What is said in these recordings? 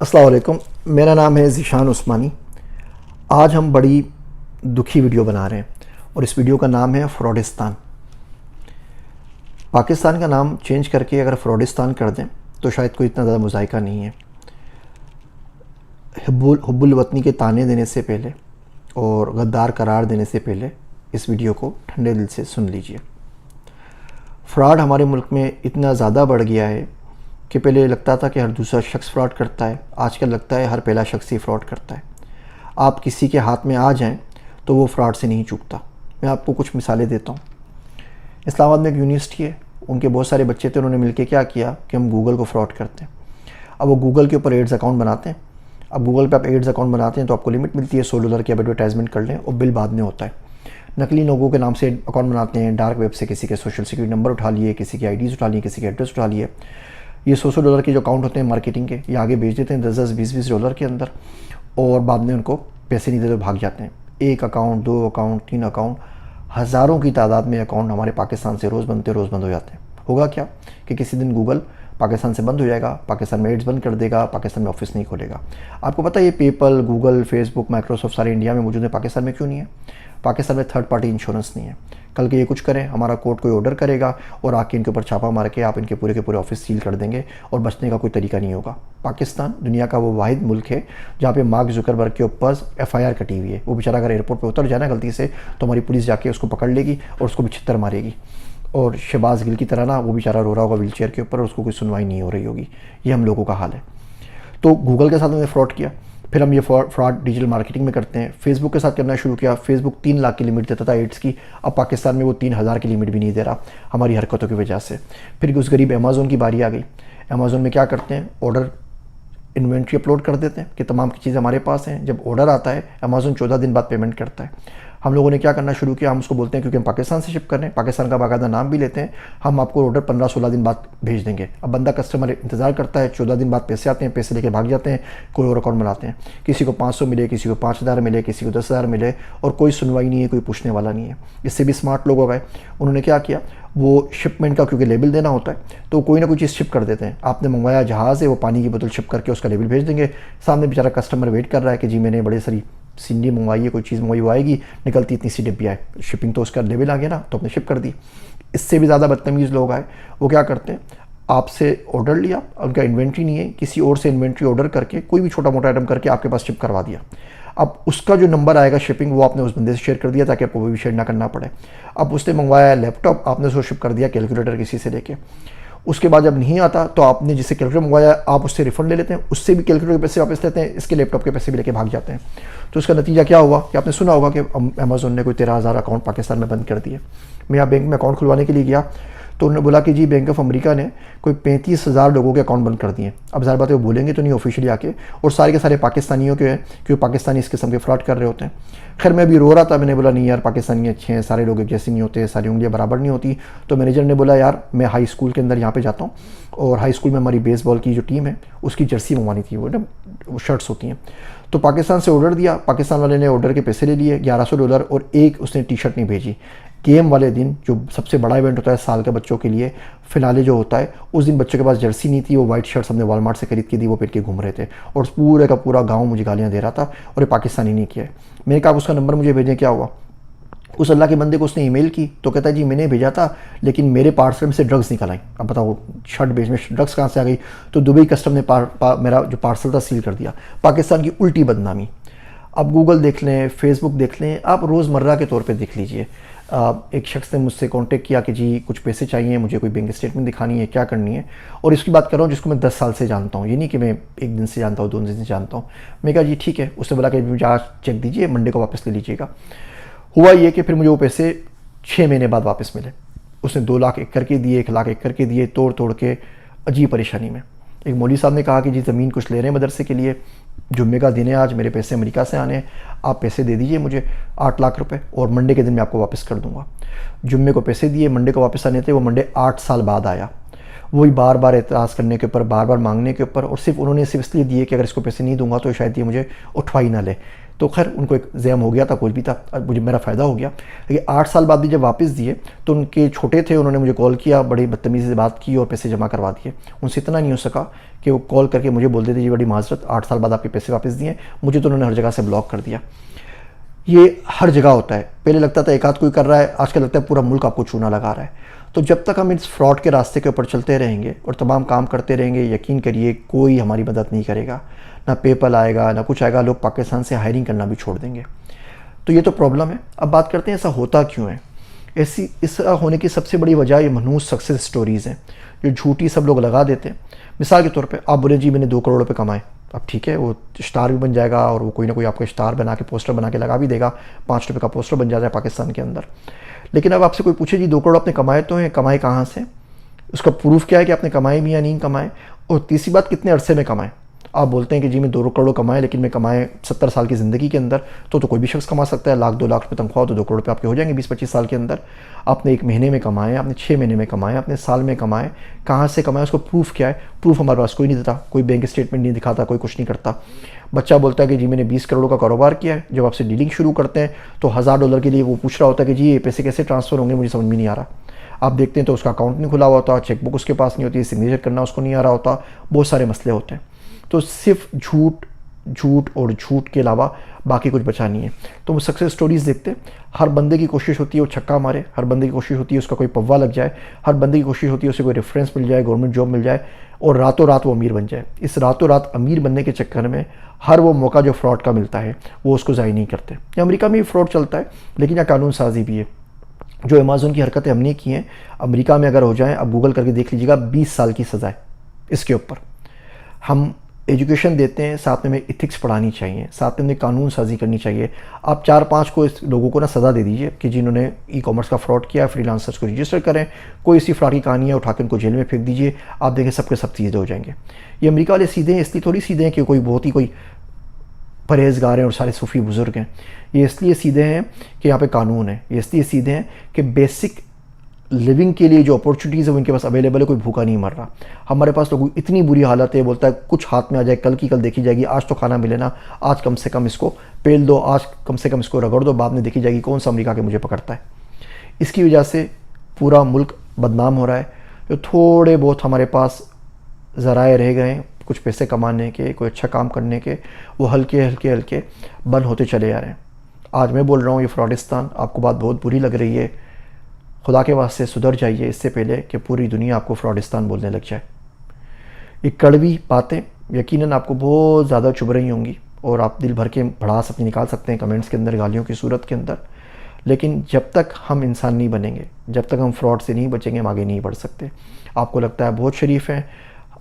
अस्सलाम वालेकुम। मेरा नाम है ज़ीशान उस्मानी। आज हम बड़ी दुखी वीडियो बना रहे हैं और इस वीडियो का नाम है फ्रॉडिस्तान। पाकिस्तान का नाम चेंज करके अगर फ्रॉडिस्तान कर दें तो शायद कोई इतना ज़्यादा मुज़ायका नहीं है। हुब्बुल वतनी के ताने देने से पहले और गद्दार करार देने से पहले इस वीडियो को ठंडे दिल से सुन लीजिए। फ्रॉड हमारे मुल्क में इतना ज़्यादा बढ़ गया है कि पहले लगता था कि हर दूसरा शख्स फ्रॉड करता है, आजकल लगता है हर पहला शख्स ही फ्रॉड करता है। आप किसी के हाथ में आ जाएं तो वो फ्रॉड से नहीं चूकता। मैं आपको कुछ मिसालें देता हूँ। इस्लामाबाद में एक यूनिवर्सिटी है, उनके बहुत सारे बच्चे थे, उन्होंने मिलकर क्या किया कि हम गूगल को फ्रॉड करते हैं। अब वो गूगल के ऊपर एड्स अकाउंट बनाते हैं। अब गूगल पे आप एड्स अकाउंट बनाते हैं तो आपको लिमिट मिलती है $100 की, आप एडवर्टाइजमेंट कर लें और बिल बाद में होता है। नकली लोगों के नाम से अकाउंट बनाते हैं, डार्क वेब से किसी के सोशल सिक्योरिटी नंबर उठा लिए, किसी की आईडीज़ उठा लिए, किसी के एड्रेस उठा लिए। ये $100 के जो अकाउंट होते हैं मार्केटिंग के, ये आगे बेच देते हैं 10-10, $20-20 के अंदर, और बाद में उनको पैसे नहीं देते, भाग जाते हैं। एक अकाउंट, 2 अकाउंट, 3 अकाउंट, हज़ारों की तादाद में अकाउंट हमारे पाकिस्तान से रोज़ बनते रोज़ बंद हो जाते हैं। होगा क्या कि किसी दिन गूगल पाकिस्तान से बंद हो जाएगा, पाकिस्तान में एड्स बंद कर देगा, पाकिस्तान में ऑफिस नहीं खोलेगा। आपको पता है ये पेपल, गूगल, फेसबुक, माइक्रोसॉफ्ट सारे इंडिया में मौजूद है, पाकिस्तान में क्यों नहीं है? पाकिस्तान में थर्ड पार्टी इंश्योरेंस नहीं है। कल के ये कुछ करें, हमारा कोर्ट कोई ऑर्डर करेगा और आके इनके ऊपर छापा मार के आप इनके पूरे के पूरे ऑफिस सील कर देंगे और बचने का कोई तरीका नहीं होगा। पाकिस्तान दुनिया का वो वाहिद मुल्क है जहाँ पे मार्क जुकरबर्ग के ऊपर FIR कटी हुई है। वो बेचारा अगर एयरपोर्ट पे उतर जाए ना गलती से तो हमारी पुलिस जाके उसको पकड़ लेगी और उसको भी छितर मारेगी। और शहबाज गिल की तरह ना वो बेचारा रो रहा होगा व्हील चेयर के ऊपर और उसको कोई सुनवाई नहीं हो रही होगी। ये हम लोगों का हाल है। तो गूगल के साथ हमने फ्रॉड किया, फिर हम ये फ्रॉड डिजिटल मार्केटिंग में करते हैं। फेसबुक के साथ करना शुरू किया। फेसबुक 3 लाख की लिमिट देता था एड्स की, अब पाकिस्तान में वो 3000 की लिमिट भी नहीं दे रहा हमारी हरकतों की वजह से। फिर उस गरीब अमेज़ोन की बारी आ गई। अमेज़ोन में क्या करते हैं, ऑर्डर इन्वेंट्री अपलोड कर देते हैं कि तमाम की चीज़ें हमारे पास हैं। जब ऑर्डर आता है अमेज़ोन 14 दिन बाद पेमेंट करता है। हम लोगों ने क्या करना शुरू किया, हम उसको बोलते हैं क्योंकि हम पाकिस्तान से शिप कर रहे हैं, पाकिस्तान का बाकायदा नाम भी लेते हैं, हम आपको ऑर्डर 15-16 दिन बाद भेज देंगे। अब बंदा कस्टमर इंतज़ार करता है, 14 दिन बाद पैसे आते हैं, पैसे लेके भाग जाते हैं, कोई और अकाउंट बनाते हैं। किसी को 500 मिले, किसी को 5000 मिले, किसी को 10,000 मिले और कोई सुनवाई नहीं है, कोई पूछने वाला नहीं है। इससे भी स्मार्ट लोग हो गए। उन्होंने क्या किया, वो शिपमेंट का क्योंकि लेबल देना होता है तो कोई ना कोई चीज़ शिप कर देते हैं। आपने मंगवाया जहाज़ है, वो पानी की बोतल शिप करके उसका लेबल भेज देंगे। सामने बेचारा कस्टमर वेट कर रहा है कि जी मैंने बड़ी सारी सीनरी मंगवाई है, कोई चीज़ मंगवाई, वो आएगी, निकलती इतनी सी डिब्बियाँ है, शिपिंग तो उसका लेवल आ गया ना, तो आपने शिप कर दी। इससे भी ज़्यादा बदतमीज़ लोग आए। वो क्या करते हैं, आपसे ऑर्डर लिया, उनका इन्वेंट्री नहीं है, किसी और से इन्वेंट्री ऑर्डर करके कोई भी छोटा मोटा आइटम करके आपके पास शिप करवा दिया। अब उसका जो नंबर आएगा शिपिंग, वो आपने उस बंदे से शेयर कर दिया ताकि आपको वो भी शेयर ना करना पड़े। अब उसने मंगवाया लैपटॉप, आपने उसको शिप कर दिया कैलकुलेटर किसी से लेके। उसके बाद जब नहीं आता तो आपने जिससे कैलकुलेटर मंगवाया आप उससे रिफंड ले लेते हैं, उससे भी कैलकुलेटर के पैसे वापस लेते हैं, इसके लैपटॉप के पैसे भी लेके भाग जाते हैं। तो उसका नतीजा क्या हुआ कि आपने सुना होगा कि अमेज़ोन ने कोई 13,000 अकाउंट पाकिस्तान में बंद कर दिए। मैं यहाँ बैंक में अकाउंट खुलवाने के लिए गया तो उन्होंने बोला कि जी बैंक ऑफ अमेरिका ने कोई 35,000 लोगों के अकाउंट बंद कर दिए। अब ज़ाहिर बात है वो बोलेंगे तो नहीं ऑफिशियली आके, और सारे के सारे पाकिस्तानियों के हैं क्योंकि पाकिस्तानी इस किस्म के फ्रॉड कर रहे होते हैं। खैर मैं अभी रो रहा था, मैंने बोला नहीं यार पाकिस्तानी अच्छे हैं, सारे लोग एक जैसे नहीं होते, सारी उंगलियां बराबर नहीं होती। तो मैनेजर ने बोला यार मैं हाई स्कूल के अंदर यहाँ पे जाता हूँ और हाई स्कूल में हमारी बेसबॉल की जो टीम है उसकी जर्सी मंगवानी थी, वो शर्ट्स होती हैं। तो पाकिस्तान से ऑर्डर दिया, पाकिस्तान वाले ने ऑर्डर के पैसे ले लिए $1100 और एक उसने टी शर्ट नहीं भेजी। गेम वाले दिन जो सबसे बड़ा इवेंट होता है साल के बच्चों के लिए, फिनाले जो होता है, उस दिन बच्चों के पास जर्सी नहीं थी, वो वाइट शर्ट्स हमने वॉलमार्ट से खरीद के दी, वो पहन के घूम रहे थे और पूरे का पूरा गांव मुझे गालियां दे रहा था और ये पाकिस्तानी नहीं किया है। मैंने कहा उसका नंबर मुझे भेजें, क्या हुआ? उस अल्लाह के बंदे को उसने ईमेल की तो कहता है जी मैंने भेजा था लेकिन मेरे पार्सल में से ड्रग्स निकल आई। अब बताओ शर्ट भेज में ड्रग्स कहाँ से आ गई? तो दुबई कस्टम ने मेरा जो पार्सल था सील कर दिया। पाकिस्तान की उल्टी बदनामी। अब गूगल देख लें, फेसबुक देख लें, आप रोज़मर्रा के तौर पे देख लीजिए। एक शख्स ने मुझसे कांटेक्ट किया कि जी कुछ पैसे चाहिए, मुझे कोई बैंक स्टेटमेंट दिखानी है, क्या करनी है। और इसकी बात कर रहा हूँ जिसको मैं 10 साल से जानता हूँ, ये नहीं कि मैं एक दिन से जानता हूँ, 2 दिन से जानता हूँ। मैं कहा जी ठीक है। उसने बोला कि मुझे आज चेक दीजिए, मंडे को वापस ले लीजिएगा। हुआ ये कि फिर मुझे वो पैसे 6 महीने बाद वापस मिले। उसने 2 लाख एक करके दिए, 1 लाख एक करके दिए, तोड़ तोड़ के अजीब परेशानी में। एक मौलवी साहब ने कहा कि जी ज़मीन कुछ ले रहे हैं मदरसे के लिए, जुम्मे का दिन है आज, मेरे पैसे अमेरिका से आने हैं, आप पैसे दे दीजिए मुझे 8 लाख रुपए और मंडे के दिन मैं आपको वापस कर दूंगा। जुम्मे को पैसे दिए, मंडे को वापस आने थे, वो मंडे 8 साल बाद आया वही बार बार एतराज़ करने के ऊपर, बार बार मांगने के ऊपर, और सिर्फ उन्होंने सिर्फ इसलिए दिए कि अगर इसको पैसे नहीं दूंगा तो शायद ये मुझे उठवा ही ना ले। तो खैर उनको एक जैम हो गया था, कुछ भी था, मुझे मेरा फ़ायदा हो गया। लेकिन 8 साल बाद भी जब वापस दिए तो उनके छोटे थे, उन्होंने मुझे कॉल किया, बड़ी बदतमीज़ी से बात की और पैसे जमा करवा दिए। उनसे इतना नहीं हो सका कि वो कॉल करके मुझे बोल देते जी बड़ी माजरत, 8 साल बाद आपके पैसे वापस दिए। मुझे तो उन्होंने हर जगह से ब्लॉक कर दिया। ये हर जगह होता है। पहले लगता था एक आध कोई कर रहा है, आजकल लगता है पूरा मुल्क आपको चूना लगा रहा है। तो जब तक हम इस फ्रॉड के रास्ते के ऊपर चलते रहेंगे और तमाम काम करते रहेंगे, यकीन करिए कोई हमारी मदद नहीं करेगा, ना पेपल आएगा ना कुछ आएगा, लोग पाकिस्तान से हायरिंग करना भी छोड़ देंगे। तो ये तो प्रॉब्लम है। अब बात करते हैं ऐसा होता क्यों है। ऐसा होने की सबसे बड़ी वजह ये मनहूस सक्सेस स्टोरीज़ हैं जो झूठी सब लोग लगा देते हैं। मिसाल के तौर पे आप बोले जी मैंने 2 करोड़ रुपए कमाए, अब ठीक है वो स्टार भी बन जाएगा और वो कोई ना कोई आपको स्टार बना के पोस्टर बना के लगा भी देगा, 5 रुपये का पोस्टर बन जाता है पाकिस्तान के अंदर। लेकिन अब आपसे कोई पूछे जी 2 करोड़ आपने कमाए तो हैं, कमाए कहाँ से, उसका प्रूफ क्या है कि आपने कमाए भी या नहीं कमाए, और तीसरी बात कितने अरसे में कमाए। आप बोलते हैं कि जी मैं 2 करोड़ कमाए लेकिन मैं कमाए 70 साल की ज़िंदगी के अंदर, तो कोई भी शख्स कमा सकता है। 1 लाख 2 लाख रुपये तनख्वाह तो 2 करोड़ रुपये आपके हो जाएंगे 20-25 साल के अंदर। आपने 1 महीने में कमाए, आपने 6 महीने में कमाए, आपने साल में कमाए, कहाँ से कमाए, उसको प्रूफ क्या है। प्रूफ हमारे पास कोई नहीं देता, कोई बैंक स्टेटमेंट नहीं दिखाता, कोई कुछ नहीं करता। बच्चा बोलता है कि जी मैंने 20 करोड़ का कारोबार किया है। जब आपसे डीलिंग शुरू करते हैं तो $1000 के लिए वो पूछ रहा होता है कि जी ये पैसे कैसे ट्रांसफ़र होंगे, मुझे समझ में नहीं आ रहा। आप देखते हैं तो उसका अकाउंट नहीं खुला हुआ होता, चेकबुक उसके पास नहीं होती, सिग्नेचर करना उसको नहीं आ रहा होता, बहुत सारे मसले होते हैं। तो सिर्फ झूठ झूठ और झूठ के अलावा बाकी कुछ बचा नहीं है। तो वो सक्सेस स्टोरीज़ देखते हैं, हर बंदे की कोशिश होती है वो छक्का मारे, हर बंदे की कोशिश होती है उसका कोई पव्वा लग जाए, हर बंदे की कोशिश होती है उसे कोई रेफरेंस मिल जाए, गवर्नमेंट जॉब मिल जाए और रातों रात वो अमीर बन जाए। इस रातों रात अमीर बनने के चक्कर में हर वो मौका जो फ्रॉड का मिलता है वो उसको ज़ाय नहीं करते। अमेरिका में भी फ्रॉड चलता है लेकिन यहाँ कानून साजी भी है। जो अमेज़न की हरकतें हमने की हैं अमेरिका में अगर हो जाएँ, अब गूगल करके देख लीजिएगा, 20 साल की सज़ा है इसके ऊपर। हम एजुकेशन देते हैं, साथ में इथिक्स पढ़ानी चाहिए, साथ में कानून साजी करनी चाहिए। आप 4-5 को इस लोगों को ना सज़ा दे दीजिए कि जिन्होंने ई-कॉमर्स का फ्रॉड किया, फ्रीलांसर्स को रजिस्टर करें, कोई इसी फ्रॉड की कहानी है उठा के उनको जेल में फेंक दीजिए, आप देखें सबके सब चीज़ें हो जाएंगे। ये अमेरिका वाले सीधे हैं, इसलिए थोड़ी सीधे हैं कि कोई बहुत ही कोई परहेजगार हैं और सारे सूफ़ी बुज़ुर्ग हैं। ये इसलिए सीधे हैं कि यहाँ पे कानून है, ये इसलिए सीधे हैं कि बेसिक लिविंग के लिए जो अपॉर्चुनिटीज़ है वो इनके पास अवेलेबल है, कोई भूखा नहीं मर रहा। हमारे पास लोगों की इतनी बुरी हालत है, बोलता है कुछ हाथ में आ जाए कल की कल देखी जाएगी, आज तो खाना मिले ना, आज कम से कम इसको पेल दो, आज कम से कम इसको रगड़ दो, बाद में देखी जाएगी कौन सा अमेरिका के मुझे पकड़ता है। इसकी वजह से पूरा मुल्क बदनाम हो रहा है। जो थोड़े बहुत हमारे पास ज़राए रह गए हैं कुछ पैसे कमाने के, कोई अच्छा काम करने के, वो हल्के हल्के हल्के बंद होते चले जा रहे हैं। आज मैं बोल रहा हूँ ये फ्रॉडिस्तान, आपको बात बहुत बुरी लग रही है, खुदा के वास्ते सुधर जाइए इससे पहले कि पूरी दुनिया आपको फ्रॉडिस्तान बोलने लग जाए। ये कड़वी बातें यकीनन आपको बहुत ज़्यादा चुभ रही होंगी और आप दिल भर के भड़ास अपनी निकाल सकते हैं कमेंट्स के अंदर, गालियों की सूरत के अंदर। लेकिन जब तक हम इंसान नहीं बनेंगे, जब तक हम फ्रॉड से नहीं बचेंगे, हम आगे नहीं बढ़ सकते। आपको लगता है बहुत शरीफ हैं,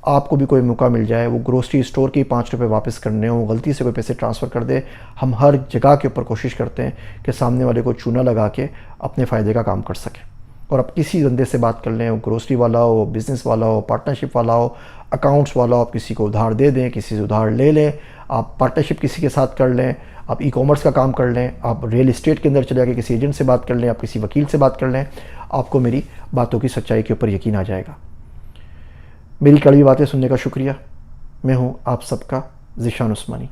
आपको भी कोई मौका मिल जाए, वो ग्रोसरी स्टोर के 5 रुपये वापस करने हो, गलती से कोई पैसे ट्रांसफ़र कर दे, हम हर जगह के ऊपर कोशिश करते हैं कि सामने वाले को चूना लगा के अपने फ़ायदे का काम कर सकें। और आप किसी बंदे से बात कर लें, वो ग्रोसरी वाला हो, बिज़नेस वाला हो, पार्टनरशिप वाला हो, अकाउंट्स वाला हो, आप किसी को उधार दे दें, किसी से उधार ले लें, आप पार्टनरशिप किसी के साथ कर लें, आप ई-कॉमर्स का काम कर लें, आप रियल इस्टेट के अंदर चले जाके किसी एजेंट से बात कर लें, आप किसी वकील से बात कर लें, आपको मेरी बातों की सच्चाई के ऊपर यकीन आ जाएगा। मेरी कड़वी बातें सुनने का शुक्रिया। मैं हूँ आप सबका ज़ीशान उस्मानी।